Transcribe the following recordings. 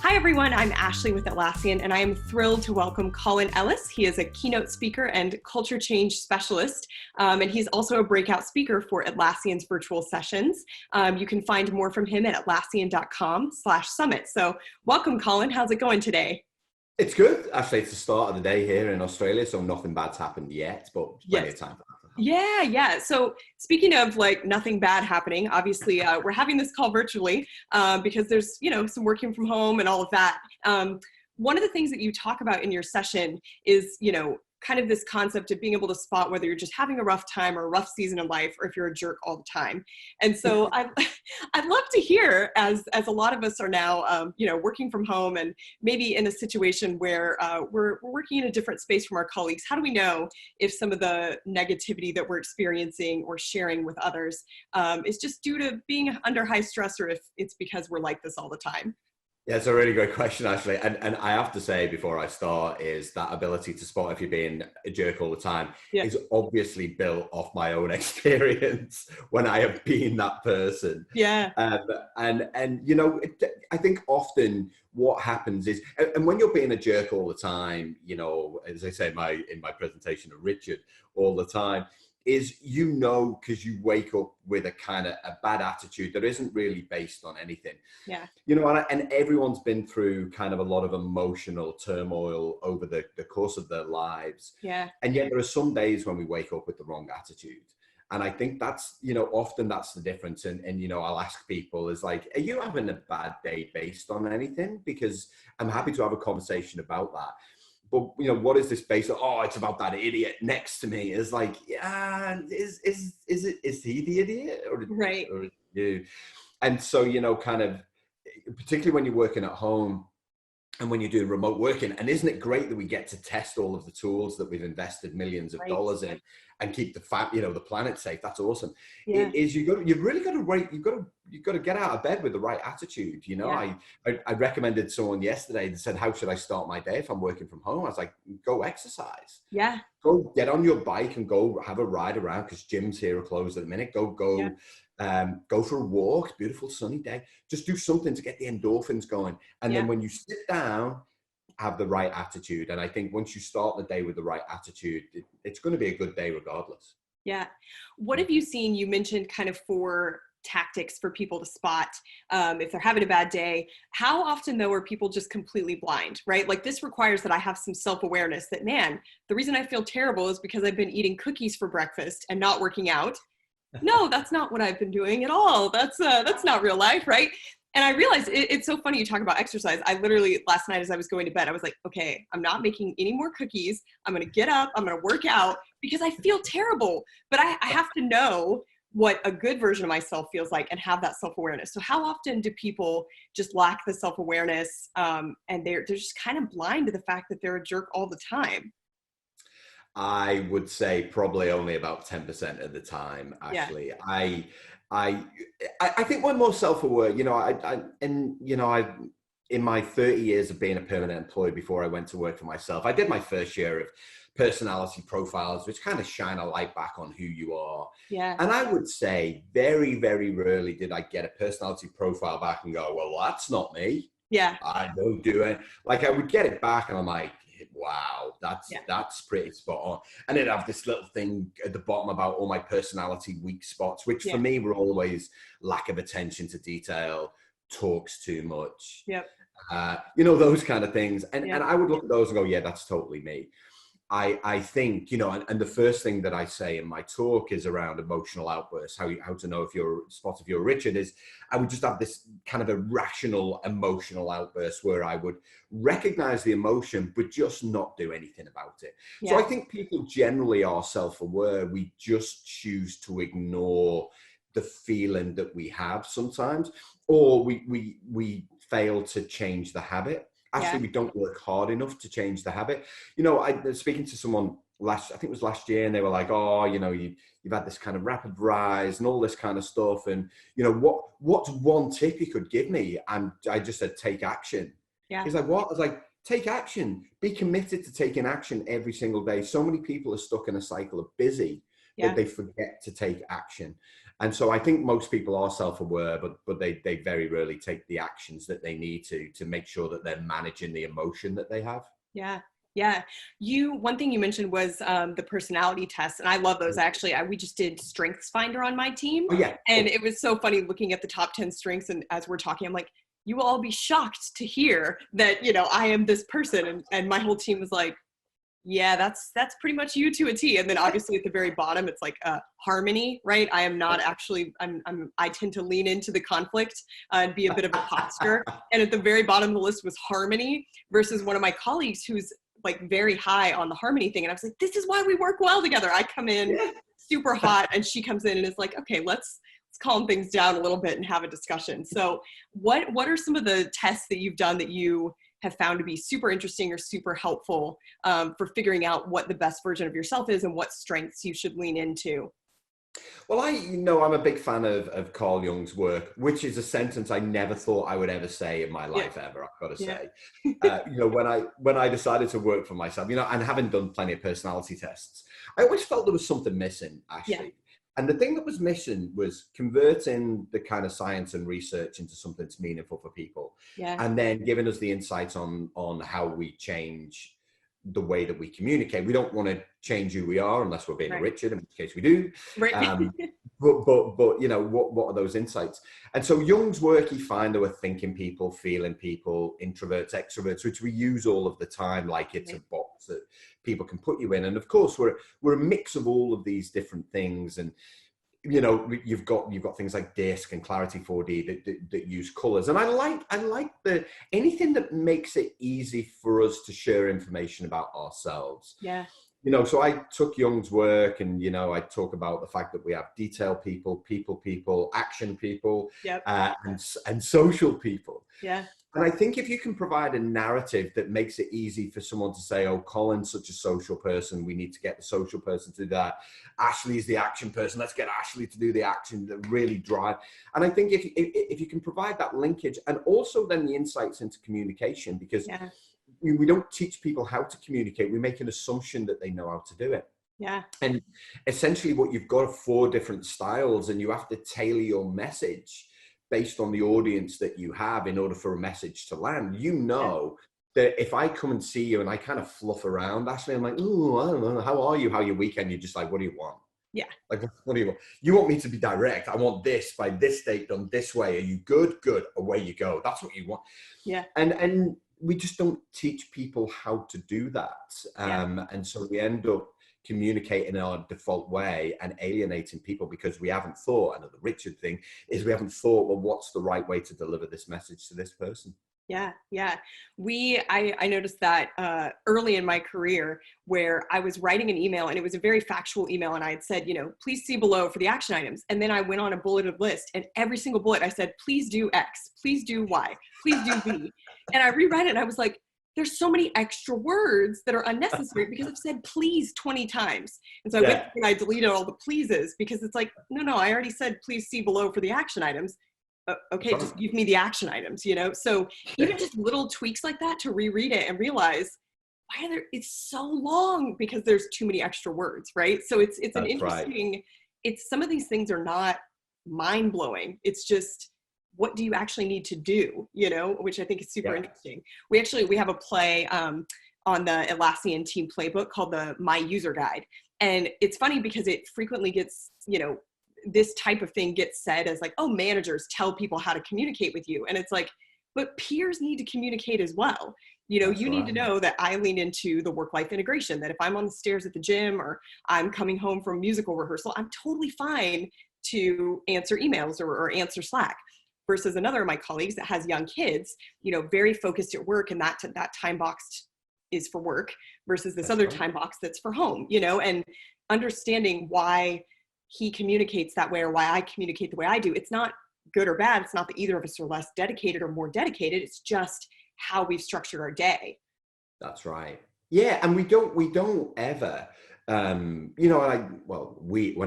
Hi, everyone. I'm Ashley with Atlassian, and I am thrilled to welcome Colin Ellis. He is a keynote speaker and culture change specialist, and he's also a breakout speaker for Atlassian's virtual sessions. You can find more from him at atlassian.com/summit. So welcome, Colin. How's it going today? It's good. Actually, it's the start of the day here in Australia, so nothing bad's happened yet, but plenty of time for that to happen. Yeah. So speaking of like nothing bad happening, obviously we're having this call virtually because there's, some working from home and all of that. One of the things that you talk about in your session is, kind of this concept of being able to spot whether you're just having a rough time or a rough season in life, or if you're a jerk all the time. And so I'd love to hear, as a lot of us are now, working from home and maybe in a situation where we're working in a different space from our colleagues, how do we know if some of the negativity that we're experiencing or sharing with others is just due to being under high stress, or if it's because we're like this all the time? Yeah, it's a really great question, actually. And I have to say before I start is that ability to spot if you're being a jerk all the time is obviously built off my own experience when I have been that person. Yeah. I think often what happens is, and when you're being a jerk all the time, as I say in my presentation of Richard all the time, is because you wake up with a bad attitude that isn't really based on anything. Yeah. And everyone's been through kind of a lot of emotional turmoil over the course of their lives. Yeah. And yet there are some days when we wake up with the wrong attitude. And I think that's, often that's the difference. And I'll ask people is like, are you having a bad day based on anything? Because I'm happy to have a conversation about that. But what is this based on? Oh, it's about that idiot next to me. Is like, yeah, is he the idiot, or right? Or you? And so kind of, particularly when you're working at home and when you're doing remote working, and isn't it great that we get to test all of the tools that we've invested millions of dollars in and keep the planet safe? That's awesome. Yeah. You've really got to get out of bed with the right attitude. I recommended someone yesterday that said, how should I start my day if I'm working from home? I was like, go exercise. Yeah. Go get on your bike and go have a ride around, because gyms here are closed at the minute. Go for a walk, beautiful sunny day. Just do something to get the endorphins going. And then when you sit down, have the right attitude. And I think once you start the day with the right attitude, it's going to be a good day regardless. Yeah. What have you seen? You mentioned kind of 4 tactics for people to spot if they're having a bad day. How often, though, are people just completely blind, right? Like, this requires that I have some self-awareness that, man, the reason I feel terrible is because I've been eating cookies for breakfast and not working out. No, that's not what I've been doing at all. That's not real life, right? And I realized it's so funny you talk about exercise. I literally, last night as I was going to bed, I was like, okay, I'm not making any more cookies. I'm going to get up. I'm going to work out because I feel terrible. But I have to know what a good version of myself feels like and have that self-awareness. So how often do people just lack the self-awareness and they're just kind of blind to the fact that they're a jerk all the time? I would say probably only about 10% of the time, actually. Yeah. I think we're more self-aware. In my 30 years of being a permanent employee before I went to work for myself, I did my first year of personality profiles, which kind of shine a light back on who you are. Yeah. And I would say very, very rarely did I get a personality profile back and go, well, that's not me. Yeah. I don't do it. Like, I would get it back and I'm like, wow, that's pretty spot on. And it'd have this little thing at the bottom about all my personality weak spots, which for me were always lack of attention to detail, talks too much, those kind of things. And I would look at those and go, yeah, that's totally me. I think, and the first thing that I say in my talk is around emotional outbursts, how to know if you're Richard, is I would just have this kind of irrational emotional outburst where I would recognize the emotion, but just not do anything about it. Yeah. So I think people generally are self-aware. We just choose to ignore the feeling that we have sometimes, or we fail to change the habit. Actually, we don't work hard enough to change the habit. I was speaking to someone I think it was last year, and they were like, oh, you've had this kind of rapid rise and all this kind of stuff. And, what's one tip you could give me? And I just said, take action. Yeah. He's like, what? I was like, take action. Be committed to taking action every single day. So many people are stuck in a cycle of busy that they forget to take action. And so I think most people are self-aware, but they very rarely take the actions that they need to make sure that they're managing the emotion that they have. Yeah. Yeah. One thing you mentioned was the personality test. And I love those. Actually, we just did Strengths Finder on my team. Oh yeah. And it was so funny looking at the top 10 strengths. And as we're talking, I'm like, you will all be shocked to hear that, you know, I am this person. And my whole team was like, yeah, that's pretty much you to a T. And then obviously at the very bottom, it's like harmony, right? I am not actually, I tend to lean into the conflict and be a bit of a posture. And at the very bottom of the list was harmony versus one of my colleagues who's like very high on the harmony thing. And I was like, this is why we work well together. I come in super hot and she comes in and is like, okay, let's calm things down a little bit and have a discussion. So what are some of the tests that you've done that you have found to be super interesting or super helpful for figuring out what the best version of yourself is and what strengths you should lean into? Well, I'm a big fan of Carl Jung's work, which is a sentence I never thought I would ever say in my life ever, I've got to say. When I decided to work for myself, and having done plenty of personality tests, I always felt there was something missing, actually. Yeah. And the thing that was missing was converting the kind of science and research into something that's meaningful for people. Yeah. And then giving us the insights on how we change the way that we communicate. We don't want to change who we are unless we're being a Richard, in which case we do. Right. But what are those insights? And so Jung's work, he found there were thinking people, feeling people, introverts, extroverts, which we use all of the time, like it's a box that people can put you in. And of course, we're a mix of all of these different things. And you've got things like DISC and Clarity 4D that use colors. And I like anything that makes it easy for us to share information about ourselves. Yeah. So I took Jung's work and, I talk about the fact that we have detail people, action people, and social people. Yeah. And I think if you can provide a narrative that makes it easy for someone to say, oh, Colin's such a social person, we need to get the social person to do that. Ashley's the action person, let's get Ashley to do the action that really drive. And I think if you can provide that linkage and also then the insights into communication, because we don't teach people how to communicate, we make an assumption that they know how to do it. Yeah. And essentially what you've got are 4 different styles and you have to tailor your message based on the audience that you have in order for a message to land. That if I come and see you and I kind of fluff around, Ashley, I'm like, ooh, I don't know, how are you? How your weekend? You're just like, what do you want? Yeah. Like, what do you want? You want me to be direct. I want this by this date done this way. Are you good? Good. Away you go. That's what you want. Yeah. And we just don't teach people how to do that. And so we end up communicating in our default way and alienating people because we haven't thought, another Richard thing is we haven't thought, well, what's the right way to deliver this message to this person? Yeah. Yeah. I noticed that early in my career where I was writing an email and it was a very factual email. And I had said, please see below for the action items. And then I went on a bulleted list and every single bullet I said, please do X, please do Y, please do Z. And I reread it and I was like, there's so many extra words that are unnecessary because I've said please 20 times. And so I went and I deleted all the pleases because it's like, no, I already said, please see below for the action items. Okay, just give me the action items, So even just little tweaks like that to reread it and realize it's so long because there's too many extra words, right? So it's an interesting, it's some of these things are not mind blowing. It's just, what do you actually need to do, which I think is super interesting. We have a play on the Atlassian team playbook called the My User Guide. And it's funny because it frequently gets, this type of thing gets said as like, oh, managers tell people how to communicate with you. And it's like, but peers need to communicate as well. You need to know that I lean into the work-life integration, that if I'm on the stairs at the gym or I'm coming home from musical rehearsal, I'm totally fine to answer emails or answer Slack. Versus another of my colleagues that has young kids, very focused at work, and that time box is for work versus this other time box that's for home, and understanding why he communicates that way or why I communicate the way I do. It's not good or bad. It's not that either of us are less dedicated or more dedicated. It's just how we've structured our day. That's right. Yeah. And we don't ever, when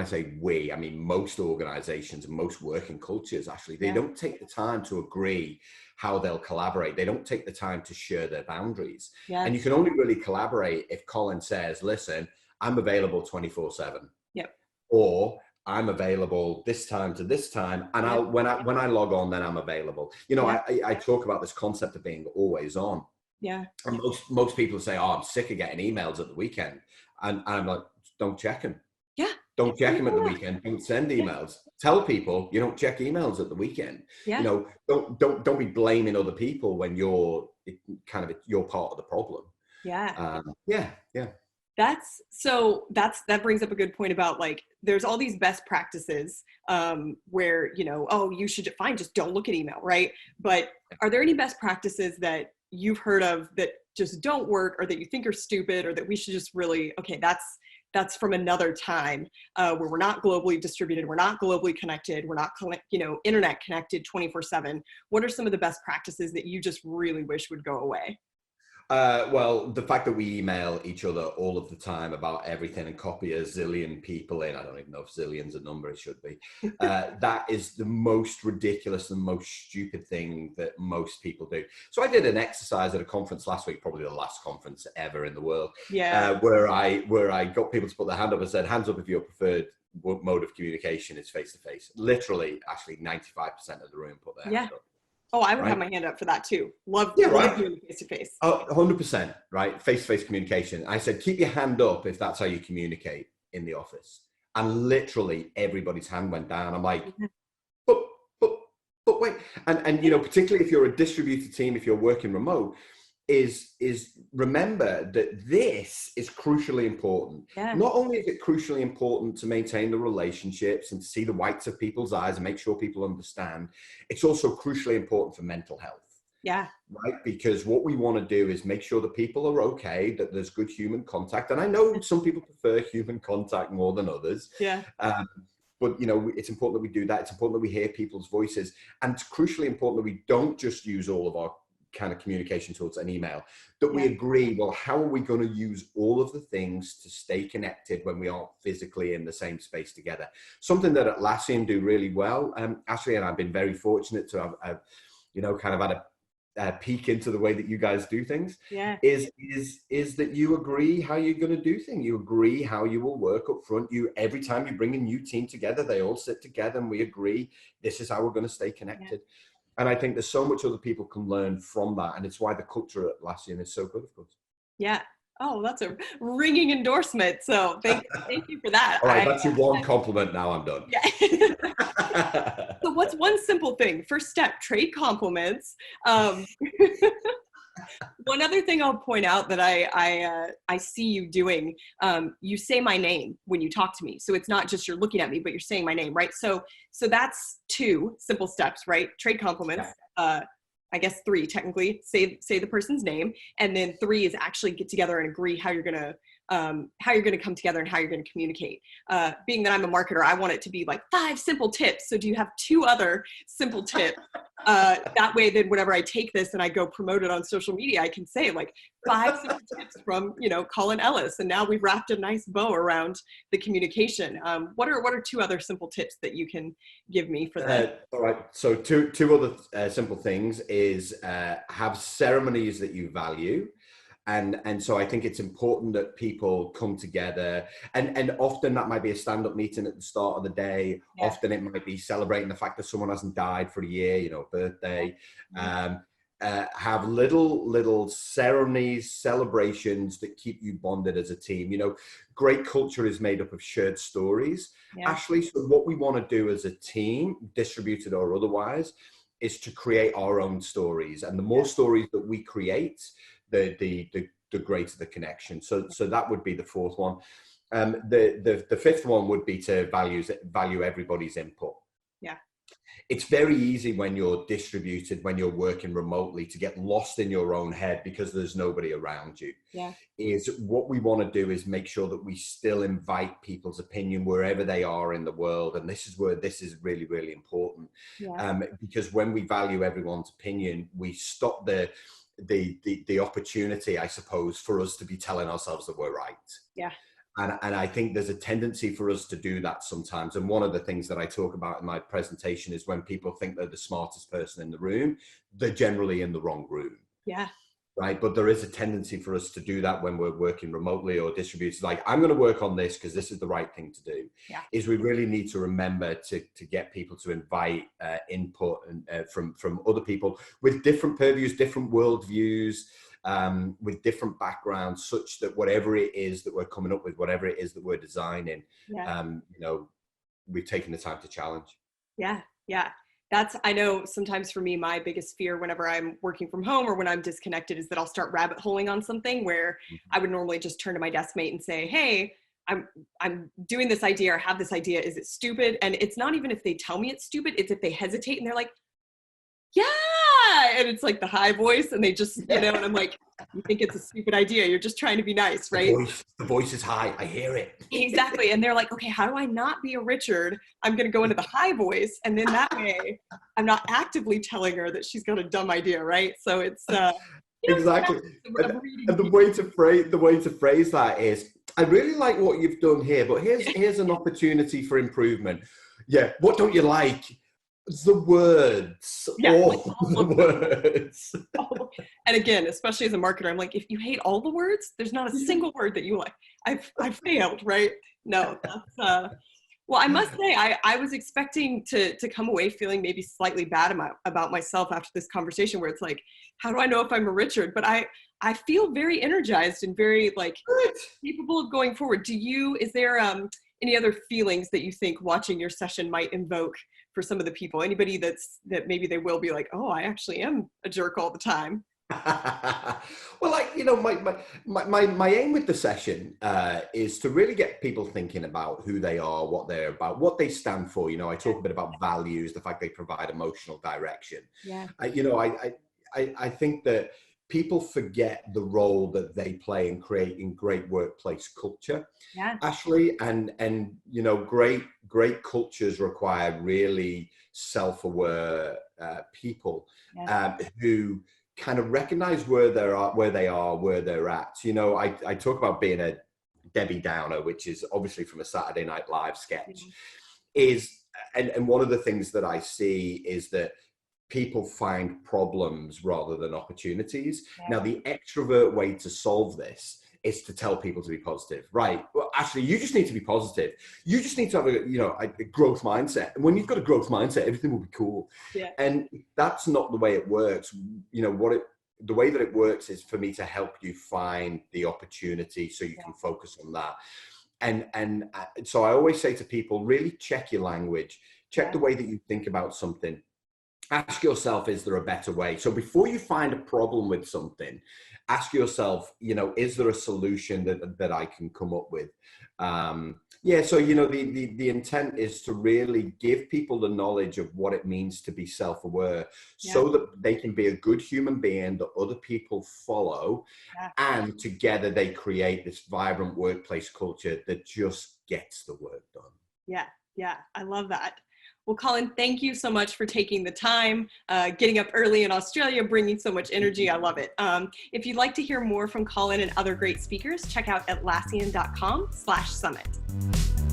I say we, I mean, most organizations and most working cultures, actually, they don't take the time to agree how they'll collaborate. They don't take the time to share their boundaries. Yeah. And you can only really collaborate if Colin says, listen, I'm available 24/7. Yep. Or I'm available this time to this time, and Yeah. when I log on, then I'm available. You know, Yeah. I talk about this concept of being always on. Yeah. And most people say, "Oh, I'm sick of getting emails at the weekend," and I'm like, "Don't check them. Yeah. Don't check them at the Yeah. weekend. Don't send emails. Tell people you don't check emails at the weekend. You Yeah. know, don't be blaming other people when you're you're part of the problem." Yeah. Yeah, yeah. That brings up a good point about like there's all these best practices where oh, you should just don't look at email, right? But are there any best practices that you've heard of that just don't work, or that you think are stupid, or that we should just really, okay, that's from another time where we're not globally distributed, we're not globally connected, we're not internet connected 24/7? What are some of the best practices that you just really wish would go away? Well, the fact that we email each other all of the time about everything and copy a zillion people in, I don't even know if zillion's a number, it should be. That is the most ridiculous and most stupid thing that most people do. So I did an exercise at a conference last week, probably the last conference ever in the world, where I got people to put their hand up and said, hands up if your preferred mode of communication is face-to-face. Literally, actually 95% of the room put their hand up. Oh, I would have my hand up for that too. Love right? doing face-to-face. Oh, 100%, right? Face-to-face communication. I said, keep your hand up if that's how you communicate in the office. And literally everybody's hand went down. I'm like, but wait. And particularly if you're a distributed team, if you're working remote, is remember that this is crucially important. Yeah. Not only is it crucially important to maintain the relationships and to see the whites of people's eyes and make sure people understand, it's also crucially important for mental health. Yeah. Right? Because what we want to do is make sure that people are okay, that there's good human contact. And I know some people prefer human contact more than others. Yeah. But it's important that we do that. It's important that we hear people's voices. And it's crucially important that we don't just use all of our kind of communication tools and email, that we agree, well, how are we going to use all of the things to stay connected when we aren't physically in the same space together? Something that Atlassian do really well, Ashley and I've been very fortunate to have kind of had a peek into the way that you guys do things, is that you agree how you're going to do things. You agree how you will work up front. Every time you bring a new team together, they all sit together and we agree, this is how we're going to stay connected. And I think there's so much other people can learn from that. And it's why the culture at Atlassian is so good, of course. Yeah. Oh, that's a ringing endorsement. So thank you for that. All right, that's your one compliment. Now I'm done. Yeah. So what's one simple thing? First step, trade compliments. One other thing I'll point out that I see you doing, you say my name when you talk to me. So it's not just you're looking at me, but you're saying my name, right? So that's 2 simple steps, right? Trade compliments. I guess 3 technically, say the person's name, and then 3 is actually get together and agree how you're gonna come together and how you're gonna communicate. Being that I'm a marketer, I want it to be like 5 simple tips. So do you have 2 other simple tips? That way, then whenever I take this and I go promote it on social media, I can say like 5 simple tips from Colin Ellis, and now we've wrapped a nice bow around the communication. What are 2 other simple tips that you can give me for that? All right. So two other simple things is have ceremonies that you value. And so I think it's important that people come together, and often that might be a stand-up meeting at the start of the day. Yeah. Often it might be celebrating the fact that someone hasn't died for a year, birthday. Yeah. Have little ceremonies, celebrations that keep you bonded as a team. Great culture is made up of shared stories. Yeah. Ashley, so what we want to do as a team, distributed or otherwise, is to create our own stories. And the more stories that we create, the greater the connection. So that would be the 4th one. The 5th one would be to value everybody's input. Yeah. It's very easy when you're distributed, when you're working remotely, to get lost in your own head because there's nobody around you. Yeah. Is what we want to do is make sure that we still invite people's opinion wherever they are in the world. And this is where this is really, really important. Yeah. Because when we value everyone's opinion, we stop the opportunity, I suppose, for us to be telling ourselves that we're right. Yeah. And I think there's a tendency for us to do that sometimes. And one of the things that I talk about in my presentation is when people think they're the smartest person in the room, they're generally in the wrong room. Yeah. right? But there is a tendency for us to do that when we're working remotely or distributed. Like, I'm going to work on this because this is the right thing to do. Yeah. Is we really need to remember to get people to invite input and from other people with different purviews, different worldviews, with different backgrounds, such that whatever it is that we're coming up with, whatever it is that we're designing, we've taken the time to challenge. Yeah. Yeah. I know sometimes for me, my biggest fear whenever I'm working from home or when I'm disconnected is that I'll start rabbit holing on something where I would normally just turn to my desk mate and say, hey, I'm doing this idea or have this idea. Is it stupid? And it's not even if they tell me it's stupid, it's if they hesitate and they're like, yeah. And it's like the high voice and they just, and I'm like, you think it's a stupid idea. You're just trying to be nice, right? The voice is high. I hear it. Exactly. And they're like, okay, how do I not be a Richard? I'm going to go into the high voice. And then that way I'm not actively telling her that she's got a dumb idea. Right. So it's, exactly. And the way to phrase that is, I really like what you've done here, but here's an opportunity for improvement. Yeah. What don't you like? The words. All the words. And again, especially as a marketer, I'm like, if you hate all the words, there's not a single word that you like. I've failed, right? No, that's well, I must say, I was expecting to come away feeling maybe slightly bad about myself after this conversation, where it's like, how do I know if I'm a Richard? But I feel very energized and very capable of going forward. Is there any other feelings that you think watching your session might invoke for some of the people? Anybody that maybe they will be like, oh, I actually am a jerk all the time. Well, my aim with the session is to really get people thinking about who they are, what they're about, what they stand for. I talk a bit about values, the fact they provide emotional direction. Yeah. I think that people forget the role that they play in creating great workplace culture. Yeah. Ashley, and great cultures require really self-aware people who kind of recognize where they're at. I talk about being a Debbie Downer, which is obviously from a Saturday Night Live sketch. And one of the things that I see is that people find problems rather than opportunities. Yeah. Now, the extrovert way to solve this is to tell people to be positive, right? Well, actually, you just need to be positive. You just need to have a growth mindset. And when you've got a growth mindset, everything will be cool. Yeah. And that's not the way it works. The way that it works is for me to help you find the opportunity so you can focus on that. And so I always say to people, really check your language, check the way that you think about something. Ask yourself, is there a better way? So before you find a problem with something, ask yourself, is there a solution that I can come up with? So, the intent is to really give people the knowledge of what it means to be self-aware so that they can be a good human being that other people follow. And together they create this vibrant workplace culture that just gets the work done. Yeah. Yeah. I love that. Well, Colin, thank you so much for taking the time, getting up early in Australia, bringing so much energy. I love it. If you'd like to hear more from Colin and other great speakers, check out Atlassian.com/summit.